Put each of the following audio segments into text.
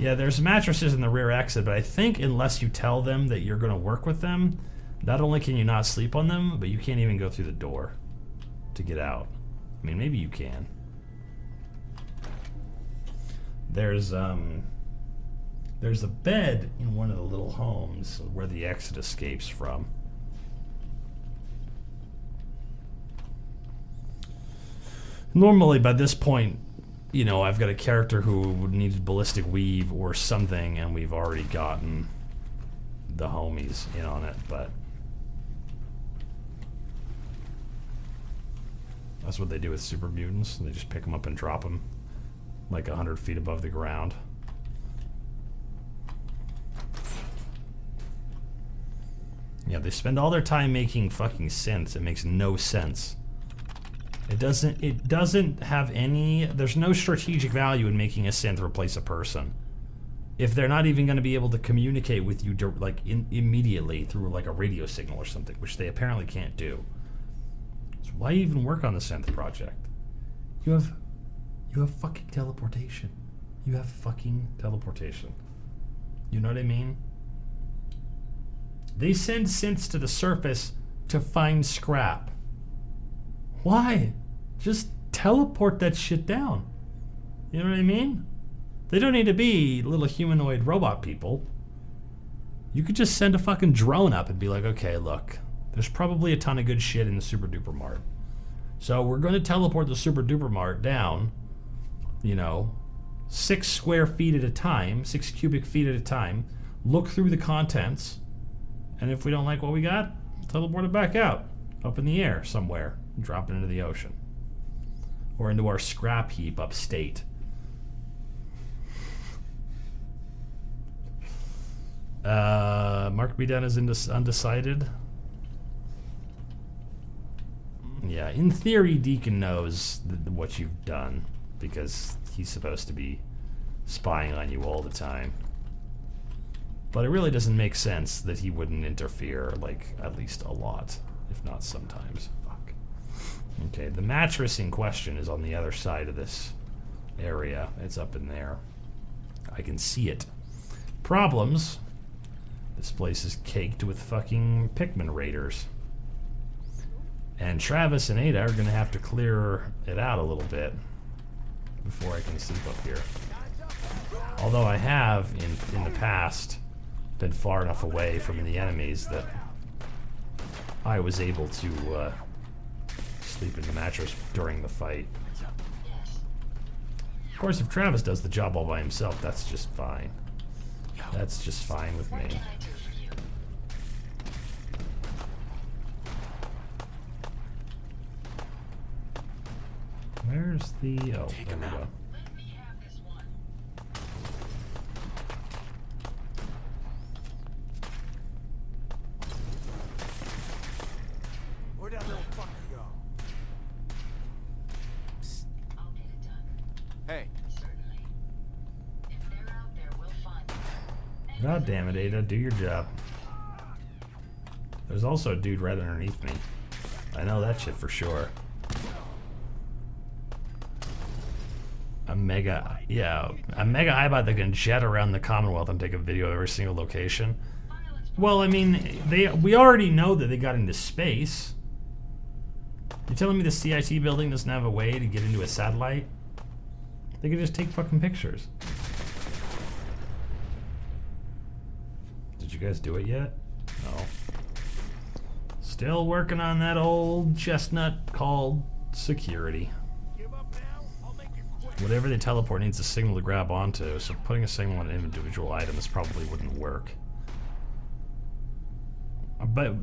Yeah, there's mattresses in the rear exit, but I think unless you tell them that you're going to work with them, not only can you not sleep on them, but you can't even go through the door to get out. I mean, maybe you can. There's a bed in one of the little homes where the exit escapes from. Normally, by this point, you know, I've got a character who would need ballistic weave or something, and we've already gotten the homies in on it, but that's what they do with super mutants. They just pick them up and drop them like 100 feet above the ground. Yeah, they spend all their time making fucking synths. It makes no sense. It doesn't have any, there's no strategic value in making a synth replace a person. If they're not even going to be able to communicate with you like immediately through like a radio signal or something, which they apparently can't do. So why even work on the synth project? You have fucking teleportation. You have fucking teleportation. You know what I mean? They send synths to the surface to find scrap. Why? Just teleport that shit down. You know what I mean? They don't need to be little humanoid robot people. You could just send a fucking drone up and be like, okay, look, there's probably a ton of good shit in the SuperDuper Mart. So we're going to teleport the SuperDuper Mart down, you know, 6 square feet at a time, 6 cubic feet at a time, look through the contents, and if we don't like what we got, teleport it back out, up in the air somewhere. Drop it into the ocean or into our scrap heap upstate. Mark B. Dunn is undecided. Yeah, in theory, Deacon knows what you've done because he's supposed to be spying on you all the time. But it really doesn't make sense that he wouldn't interfere, like, at least a lot, if not sometimes. Okay, the mattress in question is on the other side of this area. It's up in there. I can see it. Problems. This place is caked with fucking Pikmin raiders. And Travis and Ada are going to have to clear it out a little bit before I can sleep up here. Although I have, in the past, been far enough away from the enemies that I was able to sleep in the mattress during the fight. Of course, if Travis does the job all by himself, that's just fine. That's just fine with me. Where's the... oh, there we go. Where'd that little fucker go? Hey. God damn it, Ada, do your job. There's also a dude right underneath me. I know that shit for sure. A mega eyebot that can jet around the Commonwealth and take a video of every single location. Well, I mean, we already know that they got into space. You're telling me the CIT building doesn't have a way to get into a satellite? They can just take fucking pictures. Did you guys do it yet? No. Still working on that old chestnut called security. Whatever they teleport needs a signal to grab onto, so putting a signal on individual items probably wouldn't work. But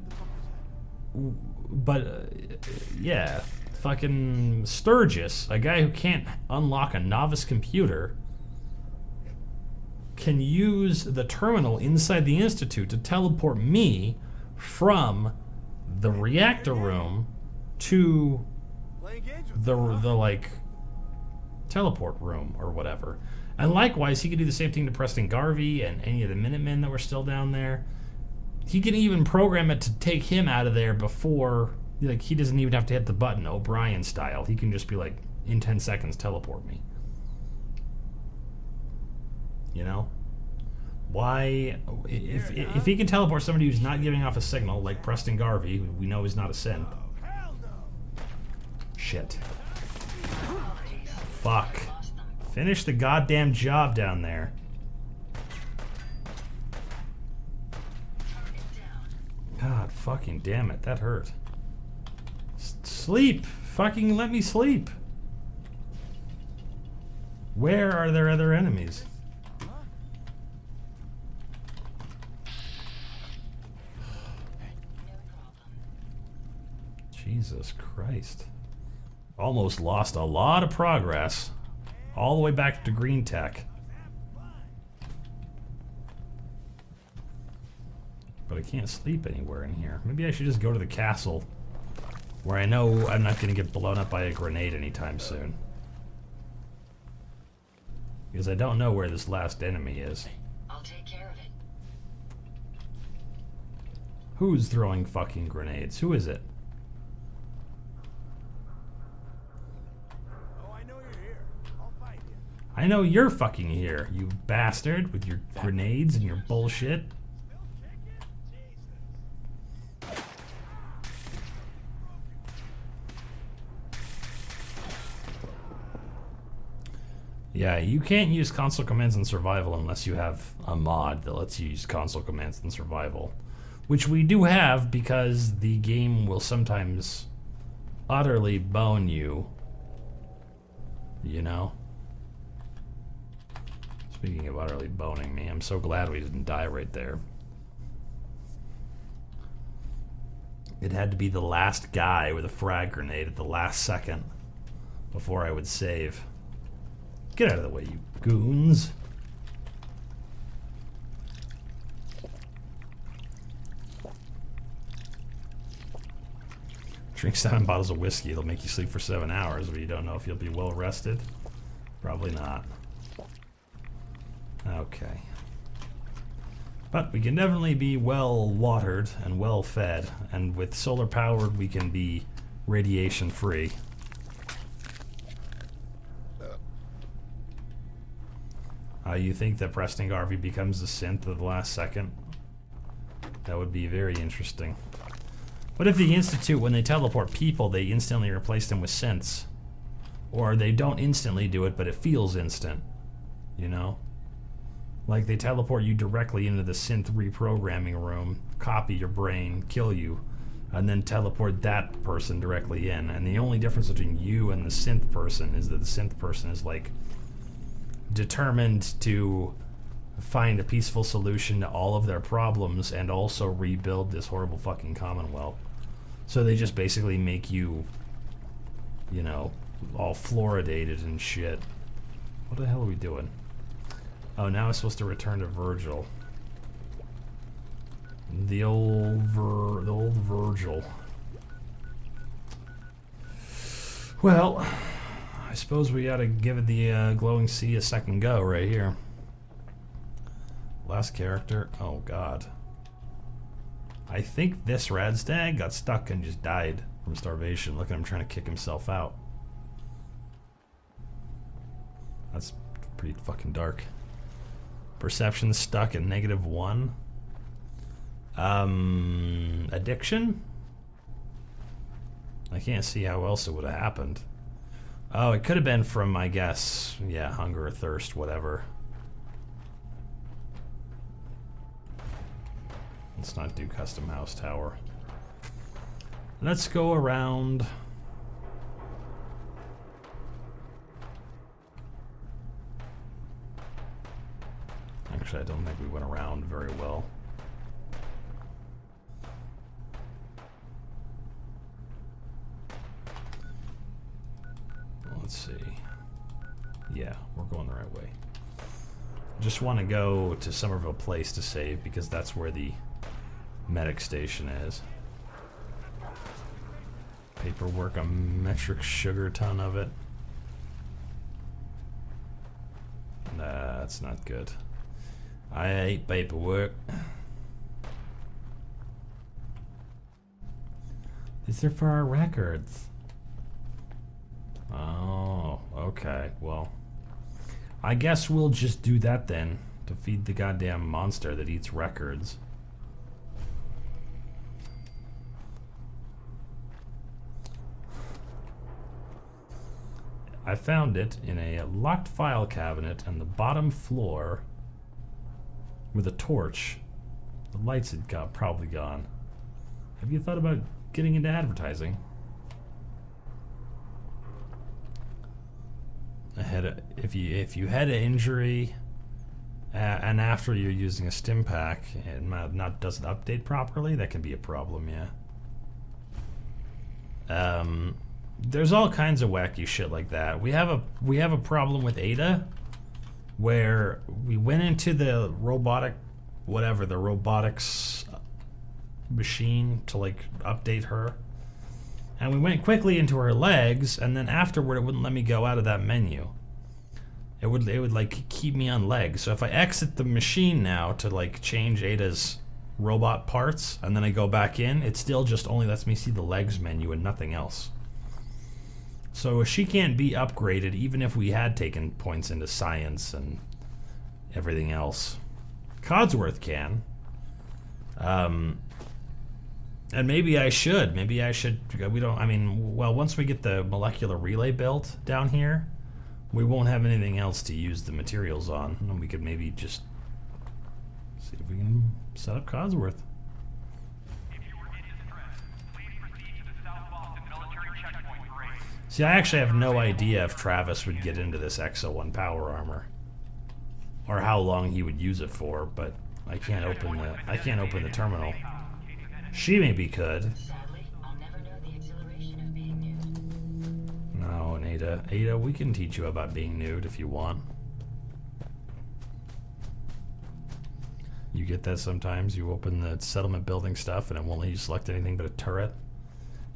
yeah, fucking Sturgis, a guy who can't unlock a novice computer, can use the terminal inside the Institute to teleport me from the reactor room to the like teleport room or whatever. And likewise, he could do the same thing to Preston Garvey and any of the Minutemen that were still down there. He can even program it to take him out of there before, like, he doesn't even have to hit the button, O'Brien style. He can just be like, in 10 seconds, teleport me. You know? Why, if he can teleport somebody who's not giving off a signal, like Preston Garvey, who we know is not a synth. Shit. Fuck. Finish the goddamn job down there. God fucking damn it, that hurt. Sleep! Fucking let me sleep! Where are there other enemies? Jesus Christ. Almost lost a lot of progress. All the way back to green tech. But I can't sleep anywhere in here. Maybe I should just go to the castle, where I know I'm not going to get blown up by a grenade anytime soon. Because I don't know where this last enemy is. I'll take care of it. Who's throwing fucking grenades? Who is it? Oh, I know you're here. I'll find you. I know you're fucking here, you bastard, with your grenades and your bullshit. Yeah, you can't use console commands in survival unless you have a mod that lets you use console commands in survival. Which we do have because the game will sometimes utterly bone you. You know? Speaking of utterly boning me, I'm so glad we didn't die right there. It had to be the last guy with a frag grenade at the last second before I would save. Get out of the way, you goons. Drink 7 bottles of whiskey. It'll make you sleep for 7 hours, but you don't know if you'll be well rested. Probably not. Okay. But we can definitely be well watered and well fed, and with solar powered we can be radiation free. You think that Preston Garvey becomes a synth at the last second? That would be very interesting. What if the Institute, when they teleport people, they instantly replace them with synths? Or they don't instantly do it, but it feels instant. You know? Like they teleport you directly into the synth reprogramming room, copy your brain, kill you, and then teleport that person directly in. And the only difference between you and the synth person is that the synth person is like determined to find a peaceful solution to all of their problems and also rebuild this horrible fucking Commonwealth. So they just basically make you, you know, all fluoridated and shit. What the hell are we doing? Oh, now I'm supposed to return to Virgil. The old Virgil. Well, I suppose we gotta give it the glowing sea a second go right here. Last character. Oh god. I think this Radstag got stuck and just died from starvation. Look at him trying to kick himself out. That's pretty fucking dark. Perception stuck at -1. Addiction? I can't see how else it would have happened. Oh, it could have been from, I guess, yeah, hunger or thirst, whatever. Let's not do custom house tower. Let's go around. Actually, I don't think we went around very well. Let's see. Yeah, we're going the right way. Just want to go to Summerville Place to save because that's where the medic station is. Paperwork, a metric sugar ton of it. Nah, that's not good. I hate paperwork. These are for our records. Oh, okay. Well, I guess we'll just do that then, to feed the goddamn monster that eats records. I found it in a locked file cabinet on the bottom floor with a torch. The lights had probably gone. Have you thought about getting into advertising? If you had an injury and after you're using a stim pack and doesn't update properly, that can be a problem, yeah. There's all kinds of wacky shit like that. We have a problem with Ada, where we went into the robotics machine to like update her, and we went quickly into her legs, and then afterward it wouldn't let me go out of that menu. It would like keep me on legs. So if I exit the machine now to like change Ada's robot parts, and then I go back in, it still just only lets me see the legs menu and nothing else. So she can't be upgraded even if we had taken points into science and everything else. Codsworth can. And maybe I should. Once we get the molecular relay built down here, we won't have anything else to use the materials on. And we could maybe just see if we can set up Codsworth. See, I actually have no idea if Travis would get into this Exo-1 power armor, or how long he would use it for. But I can't open the terminal. She maybe could. No, and Ada, we can teach you about being nude if you want. You get that sometimes. You open the settlement building stuff and it won't let you select anything but a turret.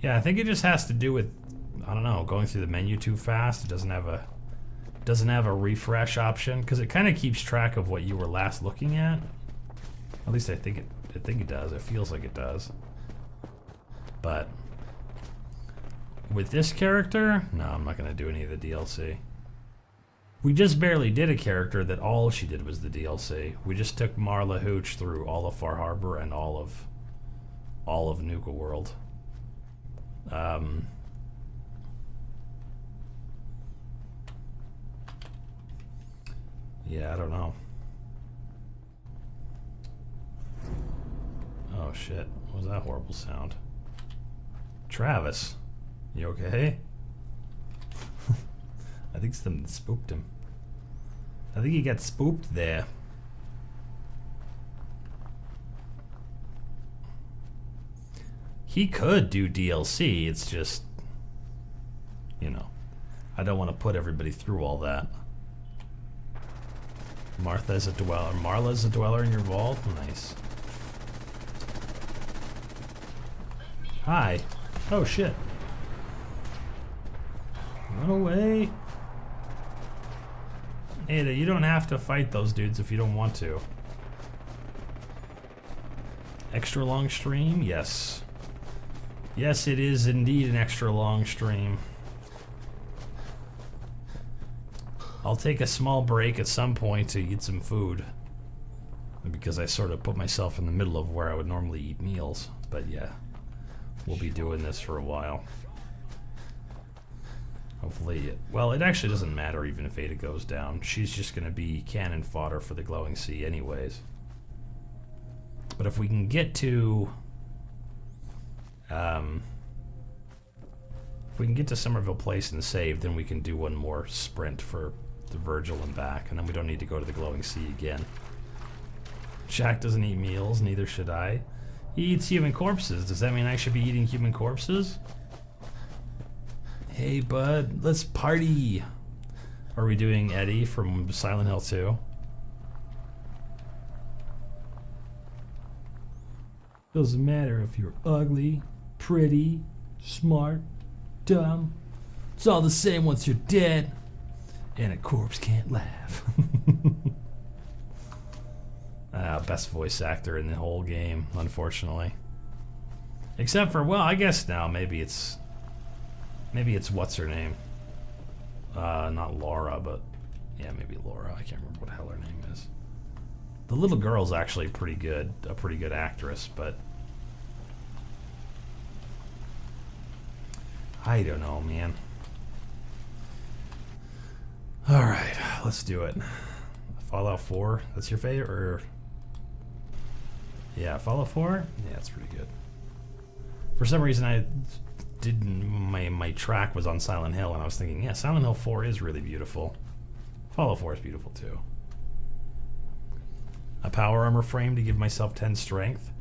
Yeah, I think it just has to do with, I don't know, going through the menu too fast. It doesn't have a refresh option, because it kind of keeps track of what you were last looking at. At least I think it does. It feels like it does. But with this character, no, I'm not going to do any of the DLC. We just barely did a character that all she did was the DLC. We just took Marla Hooch through all of Far Harbor and all of Nuka World. Yeah, I don't know. Oh shit, what was that horrible sound? Travis, you okay? I think something spooked him. I think he got spooked there. He could do DLC, it's just, you know, I don't want to put everybody through all that. Martha's a dweller. Marla's a dweller in your vault? Nice. Hi. Oh shit. Run away. Ada, you don't have to fight those dudes if you don't want to. Extra long stream? Yes. Yes, it is indeed an extra long stream. I'll take a small break at some point to eat some food, because I sort of put myself in the middle of where I would normally eat meals. But yeah, we'll be doing this for a while. Hopefully, well, it actually doesn't matter even if Ada goes down. She's just going to be cannon fodder for the glowing sea anyways. But if we can get to Summerville Place and save, then we can do one more sprint for the Virgil and back, and then we don't need to go to the glowing sea again. Jack doesn't eat meals, neither should I. He eats human corpses. Does that mean I should be eating human corpses? Hey bud, let's party! Are we doing Eddie from Silent Hill 2? Doesn't matter if you're ugly, pretty, smart, dumb. It's all the same once you're dead. And a corpse can't laugh. Best voice actor in the whole game, unfortunately. Except for, well, I guess now maybe it's what's her name? Not Laura, but Yeah, maybe Laura. I can't remember what the hell her name is. The little girl's actually pretty good, a pretty good actress, but I don't know, man. All right, let's do it. Fallout 4, that's your favorite? Or yeah, Fallout 4? Yeah, that's pretty good. For some reason, I didn't. My track was on Silent Hill, and I was thinking, yeah, Silent Hill 4 is really beautiful. Fallout 4 is beautiful too. A power armor frame to give myself 10 strength.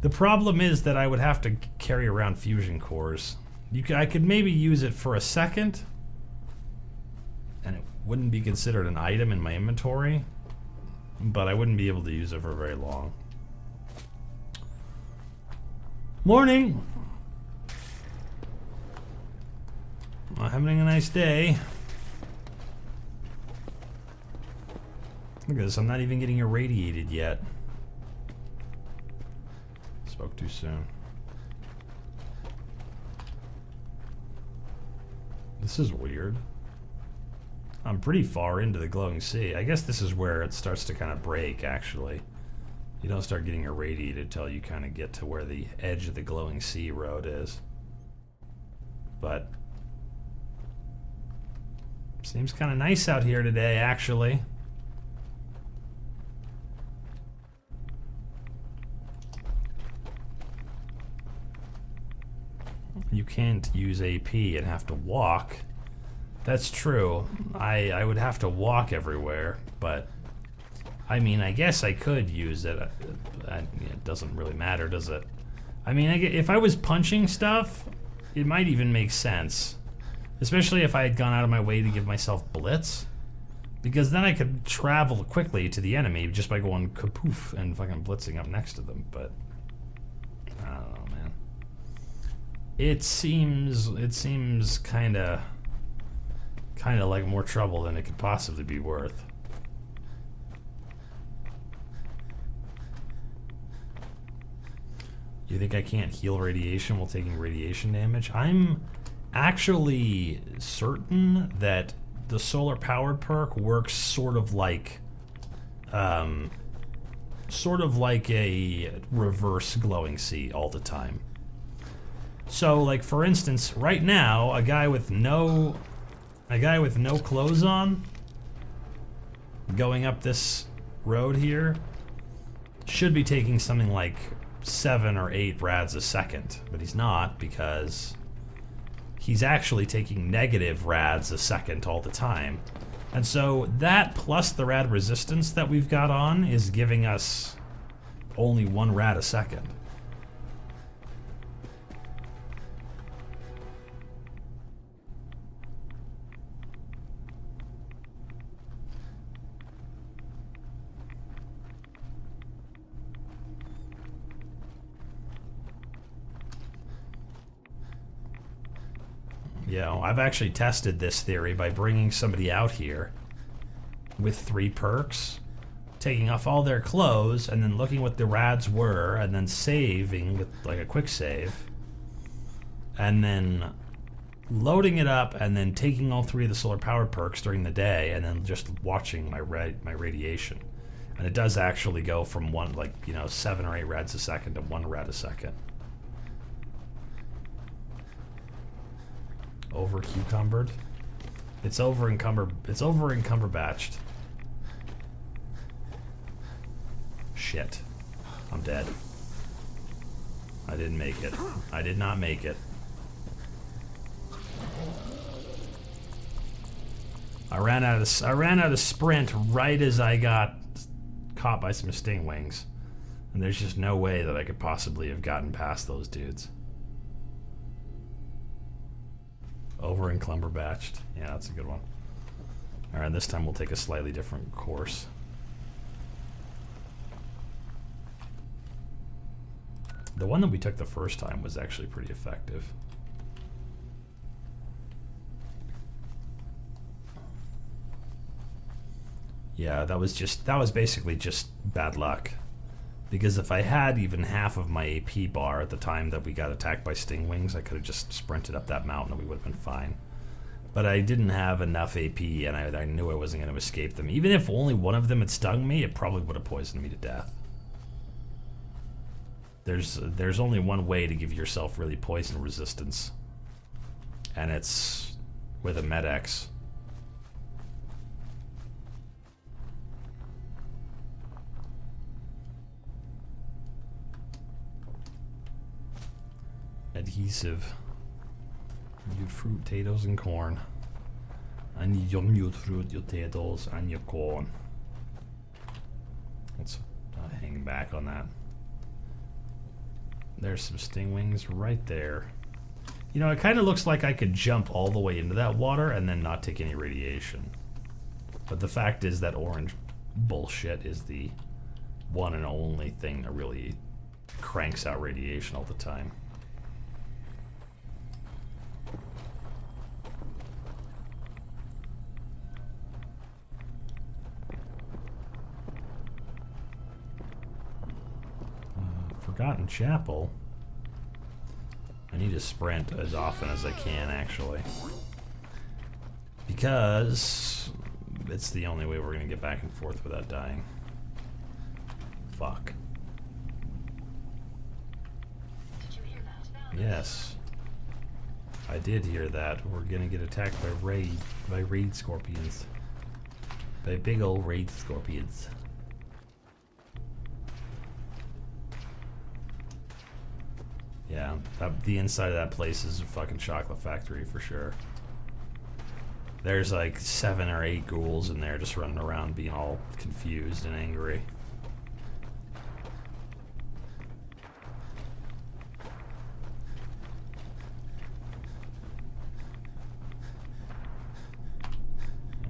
The problem is that I would have to carry around fusion cores. I could maybe use it for a second, and it wouldn't be considered an item in my inventory, but I wouldn't be able to use it for very long. Morning! Well, having a nice day. Look at this, I'm not even getting irradiated yet. Spoke too soon. This is weird. I'm pretty far into the glowing sea. I guess this is where it starts to kind of break, actually. You don't start getting irradiated until you kind of get to where the edge of the glowing sea road is. But seems kind of nice out here today, actually. You can't use AP and have to walk. That's true. I would have to walk everywhere, but I mean, I guess I could use it. It doesn't really matter, does it? I mean, if I was punching stuff, it might even make sense. Especially if I had gone out of my way to give myself blitz. Because then I could travel quickly to the enemy just by going kapoof and fucking blitzing up next to them, but I don't know, man. It seems kinda like more trouble than it could possibly be worth. You think I can't heal radiation while taking radiation damage? I'm actually certain that the solar powered perk works sort of like a reverse glowing sea all the time. So, like, for instance, right now, a guy with no clothes on going up this road here should be taking something like 7 or 8 rads a second, but he's not, because he's actually taking negative rads a second all the time. And so that plus the rad resistance that we've got on is giving us only 1 rad a second. You know, I've actually tested this theory by bringing somebody out here with 3 perks, taking off all their clothes, and then looking what the rads were, and then saving with like a quick save, and then loading it up, and then taking all 3 of the solar powered perks during the day, and then just watching my radiation. And it does actually go from 7 or 8 rads a second to 1 rad a second. Over cucumbered. It's over encumberbatched. Shit. I'm dead. I didn't make it. I did not make it. I ran out of sprint right as I got caught by some stingwings. And there's just no way that I could possibly have gotten past those dudes. Over encumberbatched. Yeah, that's a good one. Alright, this time we'll take a slightly different course. The one that we took the first time was actually pretty effective. Yeah, that was basically just bad luck. Because if I had even half of my AP bar at the time that we got attacked by stingwings, I could have just sprinted up that mountain and we would have been fine. But I didn't have enough AP, and I knew I wasn't going to escape them. Even if only one of them had stung me, it probably would have poisoned me to death. There's only one way to give yourself really poison resistance, and it's with a Med-X. Adhesive. Mute fruit, potatoes, and corn. I need your mute fruit, your potatoes, and your corn. Let's hang back on that. There's some sting wings right there. You know, it kind of looks like I could jump all the way into that water and then not take any radiation. But the fact is that orange bullshit is the one and only thing that really cranks out radiation all the time. Forgotten Chapel. I need to sprint as often as I can, actually, because it's the only way we're gonna get back and forth without dying. Fuck. Did you hear that? Yes, I did hear that. We're gonna get attacked by raid scorpions, by big old raid scorpions. Yeah, the inside of that place is a fucking chocolate factory for sure. There's like 7 or 8 ghouls in there just running around being all confused and angry.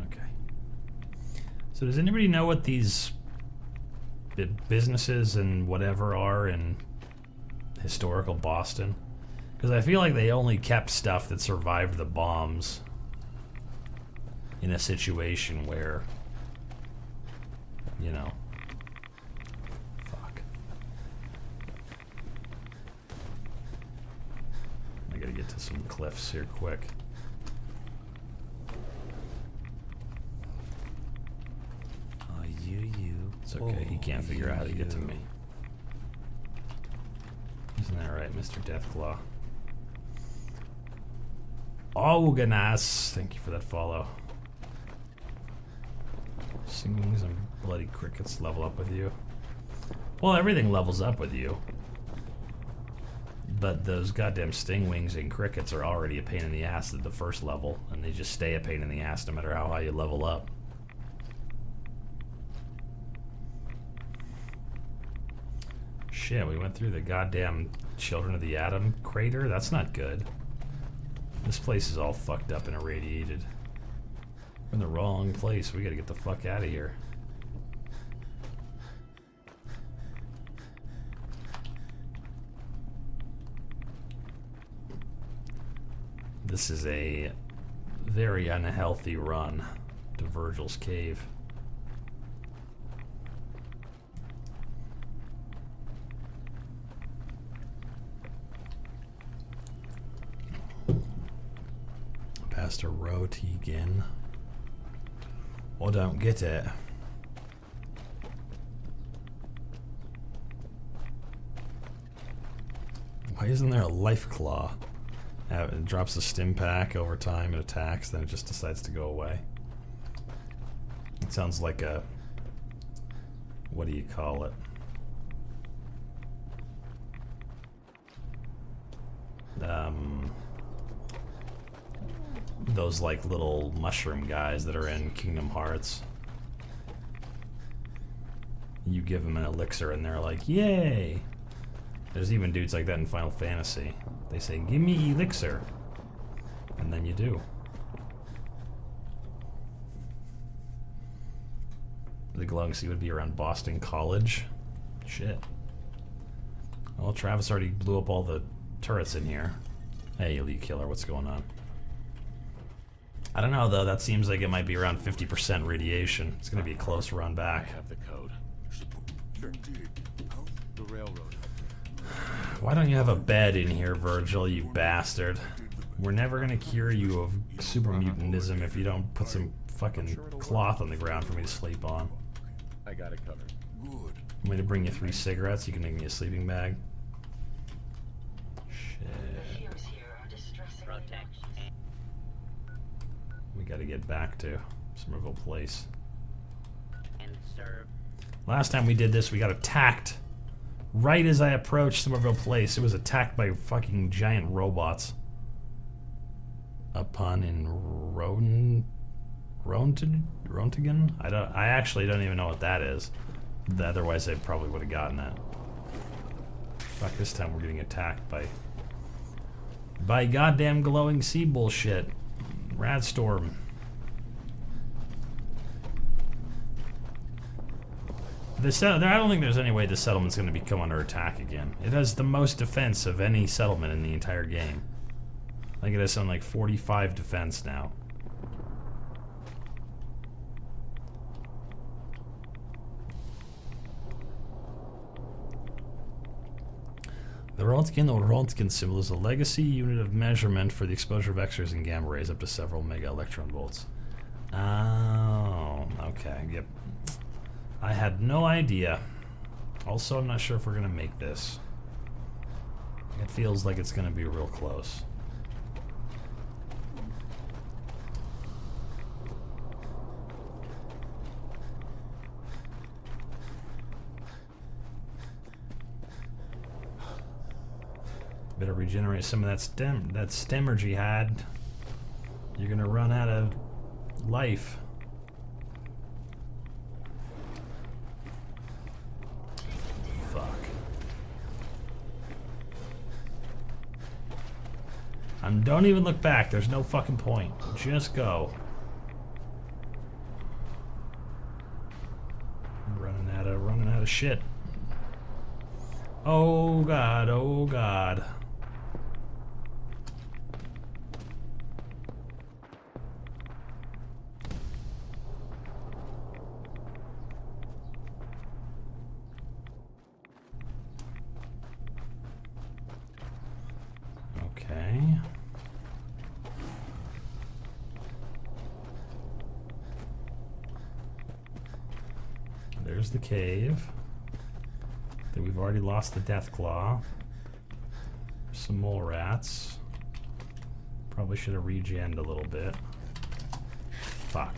Okay. So does anybody know what these businesses and whatever are in historical Boston? Because I feel like they only kept stuff that survived the bombs in a situation where, you know, fuck. I gotta get to some cliffs here quick. Oh, you. It's okay, he can't figure out how to get to me. Isn't that right, Mr. Deathclaw? Organize. Thank you for that follow. Singings and bloody crickets level up with you. Well, everything levels up with you. But those goddamn stingwings and crickets are already a pain in the ass at the first level, and they just stay a pain in the ass no matter how high you level up. Shit, we went through the goddamn Children of the Atom crater? That's not good. This place is all fucked up and irradiated. We're in the wrong place. We gotta get the fuck out of here. This is a very unhealthy run to Virgil's Cave. Pastor Rotegan. I don't get it. Why isn't there a life claw? It drops a stim pack over time, it attacks, then it just decides to go away. It sounds like a... what do you call it? Those like little mushroom guys that are in Kingdom Hearts. You give them an elixir and they're like, yay! There's even dudes like that in Final Fantasy. They say, give me elixir. And then you do. The Galaxy would be around Boston College. Shit. Well, Travis already blew up all the turrets in here. Hey, Elite Killer, what's going on? I don't know, though. That seems like it might be around 50% radiation. It's going to be a close run back. I have the code. The railroad. Why don't you have a bed in here, Virgil, you bastard? We're never gonna cure you of super mutantism if you don't put some fucking cloth on the ground for me to sleep on. I got it covered. Good. I'm gonna bring you 3 cigarettes. You can make me a sleeping bag. Shit. Fumes here are distressingly noxious. We gotta get back to Summerville Place. And serve. Last time we did this, we got attacked. Right as I approached Summerville Place, it was attacked by fucking giant robots. Upon in Rontigan? I actually don't even know what that is. Otherwise, I probably would have gotten it. Fuck, this time we're getting attacked by goddamn glowing sea bullshit. Radstorm. I don't think there's any way the settlement's going to come under attack again. It has the most defense of any settlement in the entire game. I think it has something like 45 defense now. The Rontgen symbol is a legacy unit of measurement for the exposure of X-rays and gamma rays up to several mega electron volts. Oh, okay, yep. I had no idea. Also, I'm not sure if we're gonna make this. It feels like it's gonna be real close. Better regenerate some of that stemmergy had. You're gonna run out of life. Fuck. Don't even look back. There's no fucking point. Just go. Running out of shit. Oh god, oh god. Okay. There's the cave. That we've already lost the death claw. Some mole rats. Probably should have regened a little bit. Fuck.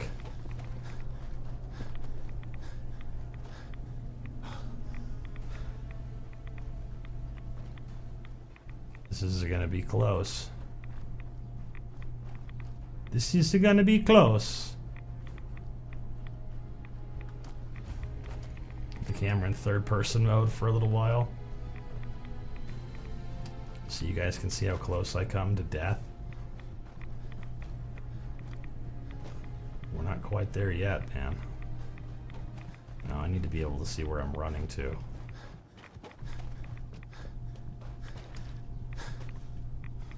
This is gonna be close. This is gonna be close. The camera in third person mode for a little while. So you guys can see how close I come to death. We're not quite there yet, man. No, I need to be able to see where I'm running to.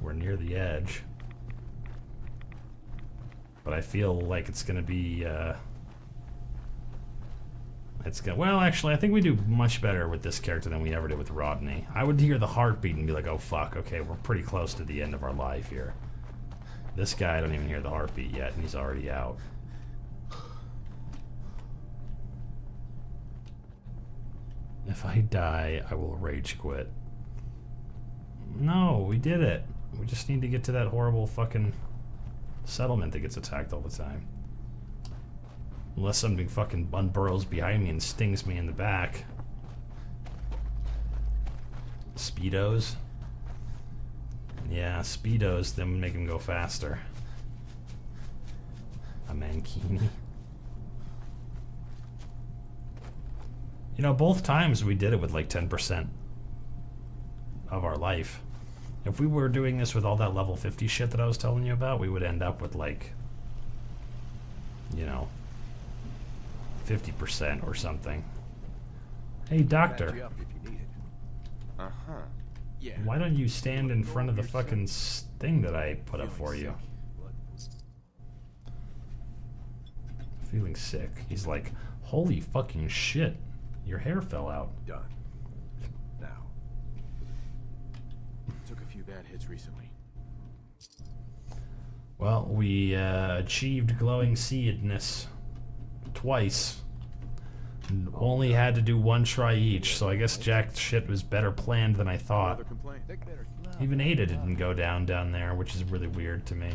We're near the edge. But I feel like it's gonna be, well, actually, I think we do much better with this character than we ever did with Rodney. I would hear the heartbeat and be like, oh fuck, okay, we're pretty close to the end of our life here. This guy, I don't even hear the heartbeat yet, and he's already out. If I die, I will rage quit. No, we did it. We just need to get to that horrible fucking settlement that gets attacked all the time. Unless something fucking burrows behind me and stings me in the back. Speedos? Yeah, Speedos, then make him go faster. A mankini. You know, both times we did it with like 10% of our life. If we were doing this with all that level 50 shit that I was telling you about, we would end up with like, you know, 50% or something. Hey, doctor. You up if you need it. Uh-huh. Yeah. Why don't you stand in front of the fucking thing that I put up for you? Feeling sick. He's like, holy fucking shit. Your hair fell out. Done. Now. Took a few bad hits recently. Well, we achieved glowing seedness twice. Only had to do one try each, so I guess Jack Schitt was better planned than I thought. Another complaint. Even Ada didn't go down there, which is really weird to me.